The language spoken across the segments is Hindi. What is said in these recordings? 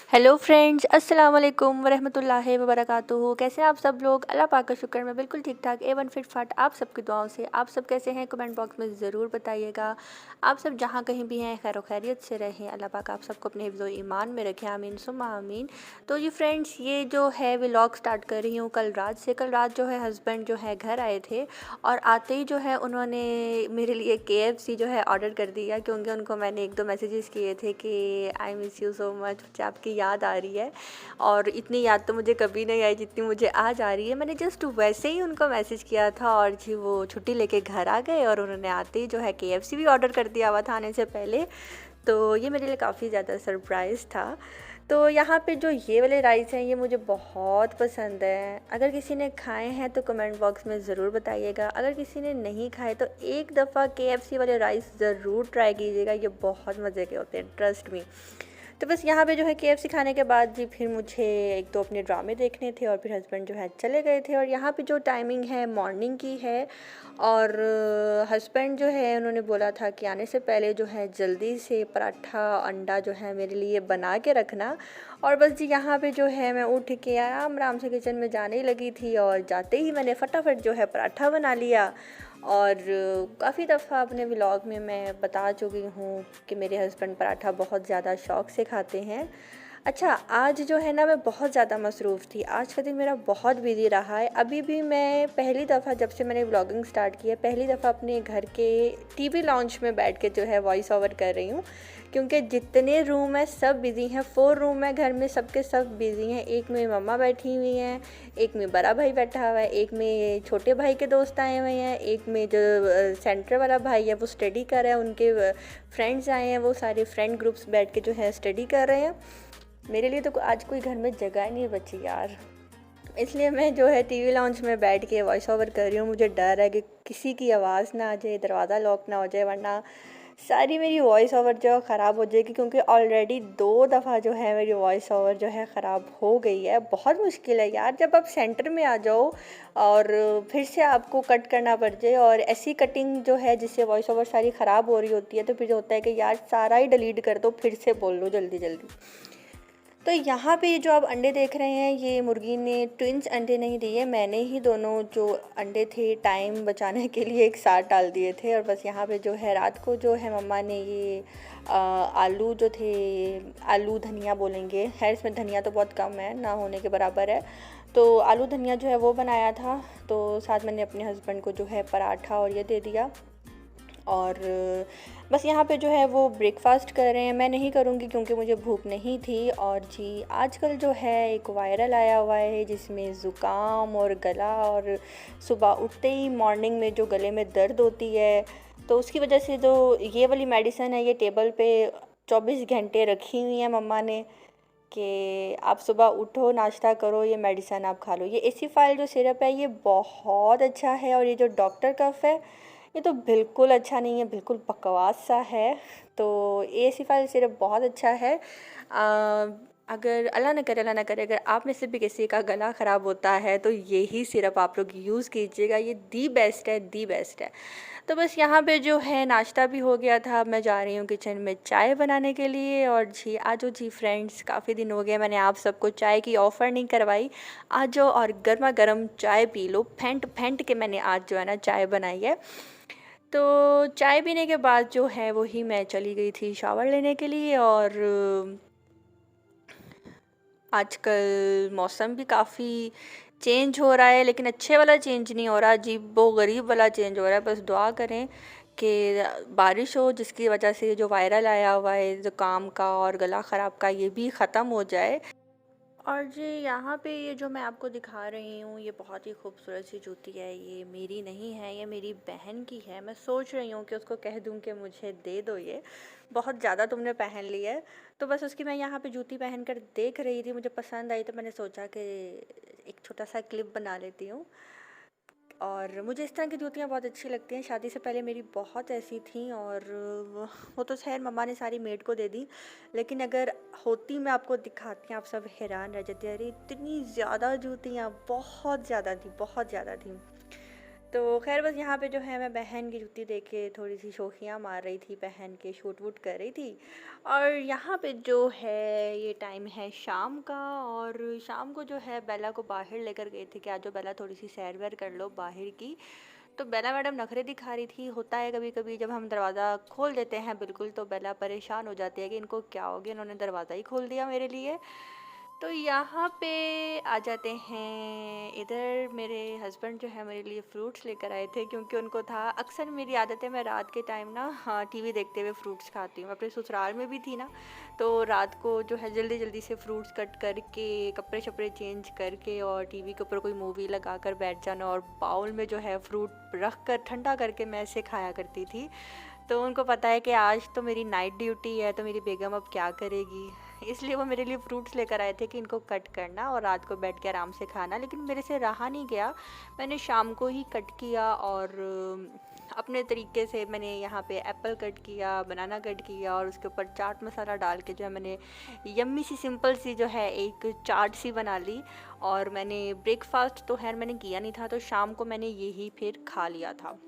हेलो फ्रेंड्स, अस्सलाम वालेकुम वरहमतुल्लाहि वबरकातुहू। कैसे हैं आप सब लोग? अल्लाह पाक का शुक्र मैं बिल्कुल ठीक ठाक एवन फिट फाट आप सबकी दुआओं से। आप सब कैसे हैं? कमेंट बॉक्स में ज़रूर बताइएगा। आप सब जहाँ कहीं भी हैं खैर खैरियत से रहें। अल्लाह पाक आप सबको अपने हिफ्ज़ ईमान में रखें, आमीन सुम्मा आमीन। तो ये फ्रेंड्स, ये जो है व्लॉग स्टार्ट कर रही हूँ कल रात से। कल रात जो है हस्बैंड जो है घर आए थे और आते ही जो है उन्होंने मेरे लिए KFC जो है ऑर्डर कर दिया, क्योंकि उनको मैंने एक दो मैसेजेस किए थे कि I miss you so much, मुझे आपकी याद आ रही है। और इतनी याद तो मुझे कभी नहीं आई जितनी मुझे आज आ रही है। मैंने जस्ट वैसे ही उनको मैसेज किया था और जी वो छुट्टी लेके घर आ गए और उन्होंने आते ही जो है KFC भी ऑर्डर कर दिया हुआ था आने से पहले। तो ये मेरे लिए काफ़ी ज़्यादा सरप्राइज़ था। तो यहाँ पे जो ये वाले राइस हैं ये मुझे बहुत पसंद है। अगर किसी ने खाए हैं तो कमेंट बॉक्स में ज़रूर बताइएगा। अगर किसी ने नहीं खाए तो एक दफ़ा KFC वाले राइस ज़रूर ट्राई कीजिएगा, ये बहुत मज़े के होते हैं, ट्रस्ट मी। तो बस यहाँ पे जो है KFC खाने के बाद जी फिर मुझे एक दो अपने ड्रामे देखने थे और फिर हस्बैंड जो है चले गए थे। और यहाँ पे जो टाइमिंग है मॉर्निंग की है और हस्बैंड जो है उन्होंने बोला था कि आने से पहले जो है जल्दी से पराठा अंडा जो है मेरे लिए बना के रखना। और बस जी यहाँ पे जो है मैं उठ के आराम आराम से किचन में जाने ही लगी थी और जाते ही मैंने फटाफट जो है पराठा बना लिया। और काफ़ी दफ़ा अपने व्लॉग में मैं बता चुकी हूँ कि मेरे हस्बैंड पराठा बहुत ज़्यादा शौक़ से खाते हैं। अच्छा, आज जो है ना मैं बहुत ज़्यादा मसरूफ़ थी। आज का दिन मेरा बहुत बिज़ी रहा है। अभी भी मैं पहली दफ़ा जब से मैंने व्लॉगिंग स्टार्ट की है, पहली दफ़ा अपने घर के टीवी लाउंज में बैठ के जो है वॉइस ओवर कर रही हूँ, क्योंकि जितने रूम हैं सब बिज़ी हैं। 4 रूम है घर में, सबके सब बिज़ी हैं। एक में मम्मा बैठी हुई हैं, एक में बड़ा भाई बैठा हुआ है, एक में छोटे भाई के दोस्त आए हुए हैं, एक में जो सेंटर वाला भाई है वो स्टडी कर रहा है, उनके फ्रेंड्स आए हैं, वो सारे फ्रेंड ग्रुप्स बैठ के जो है स्टडी कर रहे हैं। मेरे लिए तो आज कोई घर में जगह नहीं बची यार, इसलिए मैं जो है टीवी लाउंज में बैठ के वॉइस ओवर कर रही हूँ। मुझे डर है कि किसी की आवाज़ ना आ जाए, दरवाज़ा लॉक ना हो जाए, वरना सारी मेरी वॉइस ओवर जो है ख़राब हो जाएगी, क्योंकि ऑलरेडी 2 दफ़ा जो है मेरी वॉइस ओवर जो है ख़राब हो गई है। बहुत मुश्किल है यार, जब आप सेंटर में आ जाओ और फिर से आपको कट करना पड़ जाए और ऐसी कटिंग जो है जिससे वॉइस ओवर सारी ख़राब हो रही होती है, तो फिर होता है कि यार सारा ही डिलीट कर दो, फिर से बोल लो जल्दी जल्दी। तो यहाँ पे ये जो आप अंडे देख रहे हैं, ये मुर्गी ने ट्विंस अंडे नहीं दिए, मैंने ही दोनों जो अंडे थे टाइम बचाने के लिए एक साथ डाल दिए थे। और बस यहाँ पे जो है रात को जो है मम्मा ने ये आलू जो थे, आलू धनिया बोलेंगे, खैर इसमें धनिया तो बहुत कम है, ना होने के बराबर है, तो आलू धनिया जो है वो बनाया था। तो साथ मैंने अपने हस्बैंड को जो है पराठा और ये दे दिया। और बस यहाँ पे जो है वो ब्रेकफास्ट कर रहे हैं। मैं नहीं करूँगी क्योंकि मुझे भूख नहीं थी। और जी आजकल जो है एक वायरल आया हुआ है जिसमें ज़ुकाम और गला, और सुबह उठते ही मॉर्निंग में जो गले में दर्द होती है, तो उसकी वजह से जो ये वाली मेडिसिन है ये टेबल पे 24 घंटे रखी हुई है मम्मा ने कि आप सुबह उठो, नाश्ता करो, ये मेडिसिन आप खा लो। ये एसिफाइल जो सिरप है ये बहुत अच्छा है, और ये जो डॉक्टर कफ है ये तो बिल्कुल अच्छा नहीं है, बिल्कुल बकवास सा है। तो एसिफाइल सिरप बहुत अच्छा है। अगर अल्लाह न करे, अल्लाह न करे, अगर आप में से भी किसी का गला ख़राब होता है तो यही सिरप आप लोग यूज़ कीजिएगा, ये दी बेस्ट है, दी बेस्ट है। तो बस यहाँ पे जो है नाश्ता भी हो गया था। अब मैं जा रही हूँ किचन में चाय बनाने के लिए। और जी आ जाओ जी फ्रेंड्स, काफ़ी दिन हो गए मैंने आप सबको चाय की ऑफ़र नहीं करवाई। आ जाओ और गर्मा गर्म चाय पी लो, फेंट फेंट के मैंने आज जो है ना चाय बनाई है। तो चाय पीने के बाद जो है वही मैं चली गई थी शावर लेने के लिए। और आजकल मौसम भी काफ़ी चेंज हो रहा है, लेकिन अच्छे वाला चेंज नहीं हो रहा, अजीबो गरीब वाला चेंज हो रहा है। बस दुआ करें कि बारिश हो, जिसकी वजह से जो वायरल आया हुआ है ज़ुकाम का और गला ख़राब का, ये भी ख़त्म हो जाए। और जी यहाँ पे ये जो मैं आपको दिखा रही हूँ ये बहुत ही खूबसूरत सी जूती है। ये मेरी नहीं है, ये मेरी बहन की है। मैं सोच रही हूँ कि उसको कह दूँ कि मुझे दे दो, ये बहुत ज़्यादा तुमने पहन ली है। तो बस उसकी मैं यहाँ पे जूती पहन कर देख रही थी, मुझे पसंद आई तो मैंने सोचा कि एक छोटा सा क्लिप बना लेती हूँ। और मुझे इस तरह की जूतियाँ बहुत अच्छी लगती हैं। शादी से पहले मेरी बहुत ऐसी थी, और वो तो खैर मम्मा ने सारी मेड को दे दी, लेकिन अगर होती मैं आपको दिखाती, आप सब हैरान रह जाते, अरे इतनी ज़्यादा जूतियाँ, बहुत ज़्यादा थी, बहुत ज़्यादा थी। तो ख़ैर बस यहाँ पे जो है मैं बहन की जुत्ती देख के थोड़ी-सी शोखियाँ मार रही थी, पहन के शूट-वूट कर रही थी। और यहाँ पे जो है ये टाइम है शाम का, और शाम को जो है बेला को बाहर लेकर गए थे कि आज जो बेला थोड़ी-सी सैर-वैर कर लो बाहर की। तो बेला मैडम नखरे दिखा रही थी। होता है कभी-कभी जब हम दरवाज़ा खोल देते हैं बिल्कुल, तो बेला परेशान हो जाती है कि इनको क्या हो गया, इन्होंने दरवाज़ा ही खोल दिया मेरे लिए। तो यहाँ पे आ जाते हैं, इधर मेरे हस्बैंड जो है मेरे लिए फ्रूट्स लेकर आए थे, क्योंकि उनको था, अक्सर मेरी आदत है मैं रात के टाइम ना हाँ टीवी देखते हुए फ्रूट्स खाती हूँ। अपने ससुराल में भी थी ना, तो रात को जो है जल्दी जल्दी से फ्रूट्स कट करके कपड़े शपड़े चेंज करके और टीवी के ऊपर कोई मूवी लगा कर बैठ जाना, और बाउल में जो है फ्रूट रख कर ठंडा करके मैं ऐसे खाया करती थी। तो उनको पता है कि आज तो मेरी नाइट ड्यूटी है, तो मेरी बेगम अब क्या करेगी, इसलिए वो मेरे लिए फ्रूट्स लेकर आए थे कि इनको कट करना और रात को बैठ के आराम से खाना। लेकिन मेरे से रहा नहीं गया, मैंने शाम को ही कट किया, और अपने तरीके से मैंने यहाँ पे एप्पल कट किया, बनाना कट किया, और उसके ऊपर चाट मसाला डाल के जो है मैंने यम्मी सी सिंपल सी जो है एक चाट सी बना ली। और मैंने ब्रेकफास्ट तो खैर मैंने किया नहीं था, तो शाम को मैंने यही फिर खा लिया था।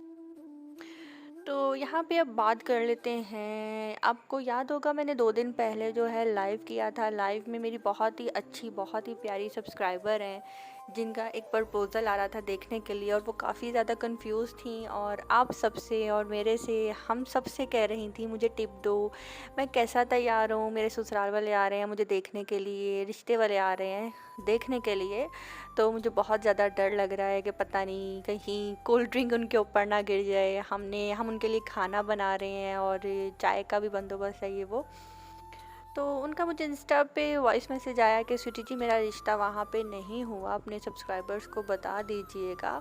तो यहाँ पे अब बात कर लेते हैं, आपको याद होगा मैंने 2 दिन पहले जो है लाइव किया था। लाइव में मेरी बहुत ही अच्छी, बहुत ही प्यारी सब्सक्राइबर हैं, जिनका एक प्रपोज़ल आ रहा था देखने के लिए, और वो काफ़ी ज़्यादा कंफ्यूज थी, और आप सबसे और मेरे से, हम सब से कह रही थी मुझे टिप दो, मैं कैसा तैयार हूँ, मेरे ससुराल वाले आ रहे हैं मुझे देखने के लिए, रिश्ते वाले आ रहे हैं देखने के लिए। तो मुझे बहुत ज़्यादा डर लग रहा है कि पता नहीं कहीं कोल्ड ड्रिंक उनके ऊपर ना गिर जाए, हम उनके लिए खाना बना रहे हैं और चाय का भी बंदोबस्त है ये वो। तो उनका मुझे इंस्टा पे वॉइस मैसेज आया कि स्वीटी जी मेरा रिश्ता वहाँ पे नहीं हुआ, अपने सब्सक्राइबर्स को बता दीजिएगा।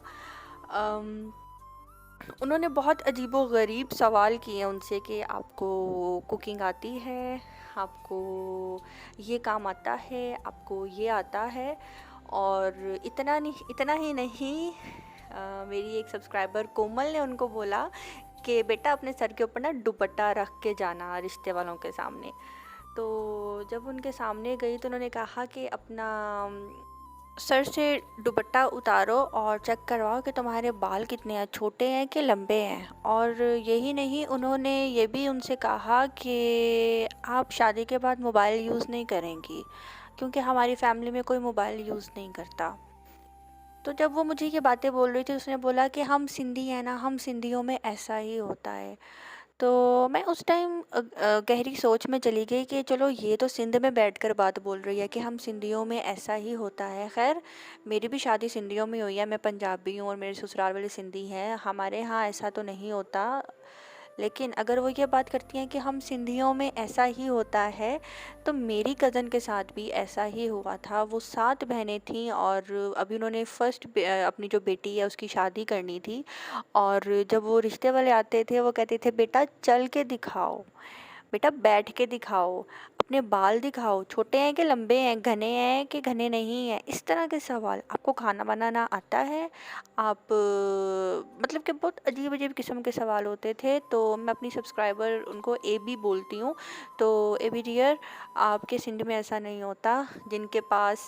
उन्होंने बहुत अजीबो-गरीब सवाल किए उनसे कि आपको कुकिंग आती है, आपको ये काम आता है, आपको ये आता है। और इतना ही नहीं, मेरी एक सब्सक्राइबर कोमल ने उनको बोला कि बेटा अपने सर के ऊपर ना दुपट्टा रख के जाना रिश्ते वालों के सामने। तो जब उनके सामने गई तो उन्होंने कहा कि अपना सर से दुपट्टा उतारो और चेक करवाओ कि तुम्हारे बाल कितने हैं, छोटे हैं कि लंबे हैं। और यही नहीं, उन्होंने ये भी उनसे कहा कि आप शादी के बाद मोबाइल यूज़ नहीं करेंगी, क्योंकि हमारी फैमिली में कोई मोबाइल यूज़ नहीं करता। तो जब वो मुझे ये बातें बोल रही थी, उसने बोला कि हम सिंधी हैं ना, हम सिंधियों में ऐसा ही होता है। तो मैं उस टाइम गहरी सोच में चली गई कि चलो ये तो सिंध में बैठकर बात बोल रही है कि हम सिंधियों में ऐसा ही होता है। खैर मेरी भी शादी सिंधियों में हुई है, मैं पंजाबी हूँ और मेरे ससुराल वाले सिंधी हैं, हमारे यहाँ ऐसा तो नहीं होता। लेकिन अगर वो ये बात करती हैं कि हम सिंधियों में ऐसा ही होता है, तो मेरी कज़न के साथ भी ऐसा ही हुआ था। वो 7 बहनें थीं, और अभी उन्होंने अपनी जो बेटी है उसकी शादी करनी थी। और जब वो रिश्ते वाले आते थे वो कहते थे बेटा चल के दिखाओ, बेटा बैठ के दिखाओ, अपने बाल दिखाओ, छोटे हैं कि लंबे हैं, घने हैं कि घने नहीं हैं। इस तरह के सवाल। आपको खाना बनाना आता है, आप मतलब कि बहुत अजीब अजीब किस्म के सवाल होते थे। तो मैं अपनी सब्सक्राइबर उनको ए बी बोलती हूँ। तो ए बी डियर, आपके सिंध में ऐसा नहीं होता। जिनके पास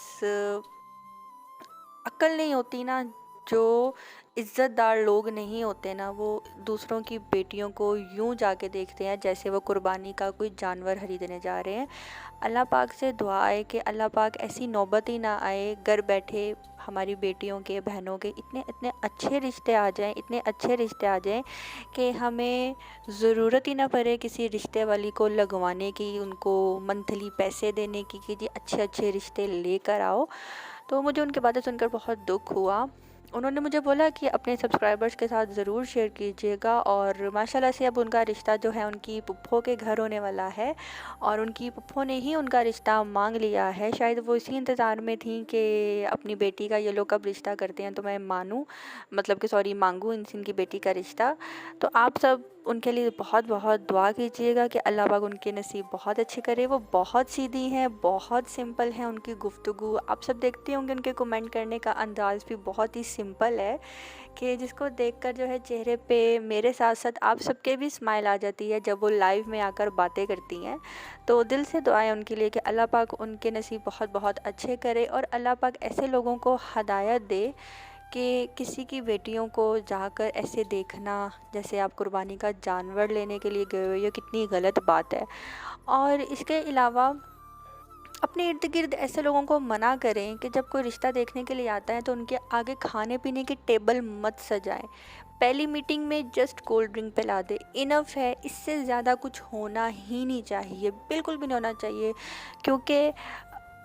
अक्ल नहीं होती ना, जो इज़्ज़तदार लोग नहीं होते ना, वो दूसरों की बेटियों को यूं जाके देखते हैं जैसे वो कुर्बानी का कोई जानवर खरीदने जा रहे हैं। अल्लाह पाक से दुआ है कि अल्लाह पाक ऐसी नौबत ही ना आए, घर बैठे हमारी बेटियों के, बहनों के इतने इतने अच्छे रिश्ते आ जाएं, इतने अच्छे रिश्ते आ जाएं कि हमें ज़रूरत ही ना पड़े किसी रिश्ते वाली को लगवाने की, उनको मंथली पैसे देने की कि जी अच्छे अच्छे रिश्ते लेकर आओ। तो मुझे उनकी बातें सुनकर बहुत दुख हुआ। उन्होंने मुझे बोला कि अपने सब्सक्राइबर्स के साथ ज़रूर शेयर कीजिएगा, और माशाल्लाह से अब उनका रिश्ता जो है उनकी पुप्पो के घर होने वाला है, और उनकी पुप्पो ने ही उनका रिश्ता मांग लिया है। शायद वो इसी इंतज़ार में थी कि अपनी बेटी का ये लोग कब रिश्ता करते हैं तो मैं मानूँ, मतलब कि सॉरी मांगूँ इनकी बेटी का रिश्ता। तो आप सब उनके लिए बहुत बहुत दुआ कीजिएगा कि अल्लाह पाक उनके नसीब बहुत अच्छे करे। वो बहुत सीधी हैं, बहुत सिंपल हैं उनकी गुफ्तगू। आप सब देखते होंगे उनके कमेंट करने का अंदाज़ भी बहुत ही सिंपल है कि जिसको देखकर जो है चेहरे पे मेरे साथ साथ आप सबके भी स्माइल आ जाती है जब वो लाइव में आकर बातें करती हैं। तो दिल से दुआएं उनके लिए कि अल्लाह पाक उनके नसीब बहुत बहुत अच्छे करे, और अल्लाह पाक ऐसे लोगों को हदायत दे कि किसी की बेटियों को जाकर ऐसे देखना जैसे आप कुर्बानी का जानवर लेने के लिए गए हो, ये कितनी गलत बात है। और इसके अलावा अपने इर्द गिर्द ऐसे लोगों को मना करें कि जब कोई रिश्ता देखने के लिए आता है तो उनके आगे खाने पीने की टेबल मत सजाएं। पहली मीटिंग में जस्ट कोल्ड ड्रिंक पिला दे, इनफ है। इससे ज़्यादा कुछ होना ही नहीं चाहिए, बिल्कुल भी नहीं होना चाहिए। क्योंकि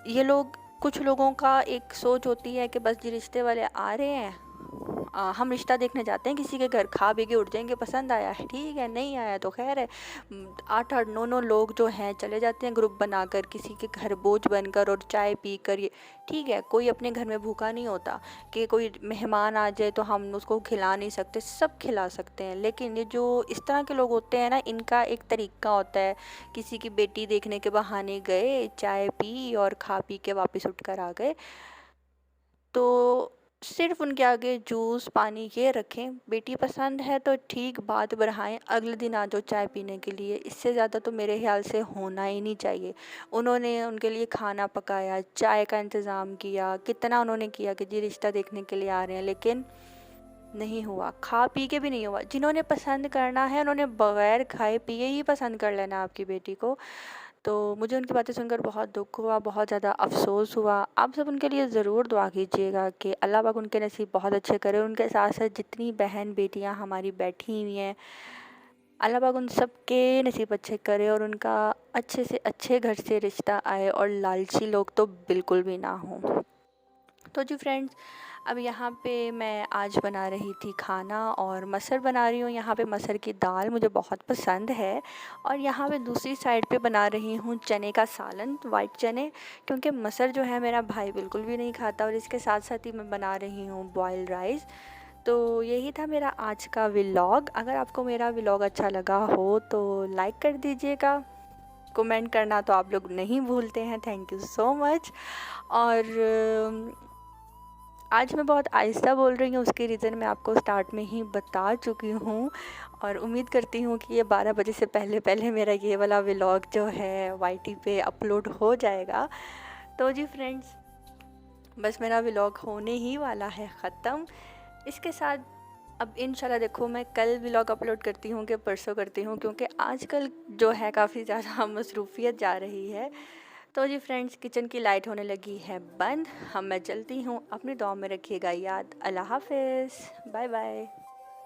ये लोग, कुछ लोगों का एक सोच होती है कि बस जी रिश्ते वाले आ रहे हैं, हम रिश्ता देखने जाते हैं किसी के घर, खा पी के उठ जाएंगे, पसंद आया है ठीक है, नहीं आया तो खैर है। 8-8 9-9 लोग जो हैं चले जाते हैं ग्रुप बनाकर किसी के घर बोझ बनकर और चाय पी कर। ये ठीक है, कोई अपने घर में भूखा नहीं होता कि कोई मेहमान आ जाए तो हम उसको खिला नहीं सकते, सब खिला सकते हैं। लेकिन ये जो इस तरह के लोग होते हैं ना, इनका एक तरीका होता है, किसी की बेटी देखने के बहाने गए, चाय पी और खा पी के वापस उठ कर आ गए, तो सिर्फ उनके आगे जूस पानी ये रखें। बेटी पसंद है तो ठीक, बात बढ़ाएं, अगले दिन आ जाओ चाय पीने के लिए। इससे ज़्यादा तो मेरे ख्याल से होना ही नहीं चाहिए। उन्होंने उनके लिए खाना पकाया, चाय का इंतज़ाम किया, कितना उन्होंने किया कि जी रिश्ता देखने के लिए आ रहे हैं, लेकिन नहीं हुआ, खा पी के भी नहीं हुआ। जिन्होंने पसंद करना है उन्होंने बगैर खाए पिए ही पसंद कर लेना आपकी बेटी को। तो मुझे उनकी बातें सुनकर बहुत दुख हुआ, बहुत ज़्यादा अफ़सोस हुआ। आप सब उनके लिए ज़रूर दुआ कीजिएगा कि अल्लाह पाक उनके नसीब बहुत अच्छे करे। उनके साथ साथ जितनी बहन बेटियां हमारी बैठी हुई हैं, अल्लाह पाक उन सब के नसीब अच्छे करे और उनका अच्छे से अच्छे घर से रिश्ता आए और लालची लोग तो बिल्कुल भी ना हों। तो जी फ्रेंड्स, अब यहाँ पे मैं आज बना रही थी खाना और मसर बना रही हूँ। यहाँ पे मसर की दाल मुझे बहुत पसंद है। और यहाँ पे दूसरी साइड पे बना रही हूँ चने का सालन, वाइट चने, क्योंकि मसर जो है मेरा भाई बिल्कुल भी नहीं खाता। और इसके साथ साथ ही मैं बना रही हूँ बॉयल राइस। तो यही था मेरा आज का व्लॉग। अगर आपको मेरा व्लॉग अच्छा लगा हो तो लाइक कर दीजिएगा, कमेंट करना तो आप लोग नहीं भूलते हैं, थैंक यू सो मच। और आज मैं बहुत आहिस्ता बोल रही हूँ, उसकी रीज़न मैं आपको स्टार्ट में ही बता चुकी हूँ। और उम्मीद करती हूँ कि ये 12 बजे से पहले पहले मेरा ये वाला व्लॉग जो है वाईटी पे अपलोड हो जाएगा। तो जी फ्रेंड्स, बस मेरा व्लॉग होने ही वाला है ख़त्म। इसके साथ अब इंशाल्लाह देखो मैं कल व्लॉग अपलोड करती हूँ कि परसों करती हूँ, क्योंकि आजकल जो है काफ़ी ज़्यादा मसरूफियत जा रही है। तो जी फ्रेंड्स, किचन की लाइट होने लगी है बंद, हम मैं चलती हूँ, अपनी दुआ में रखिएगा याद। अल्लाह हाफ़िज़, बाय बाय।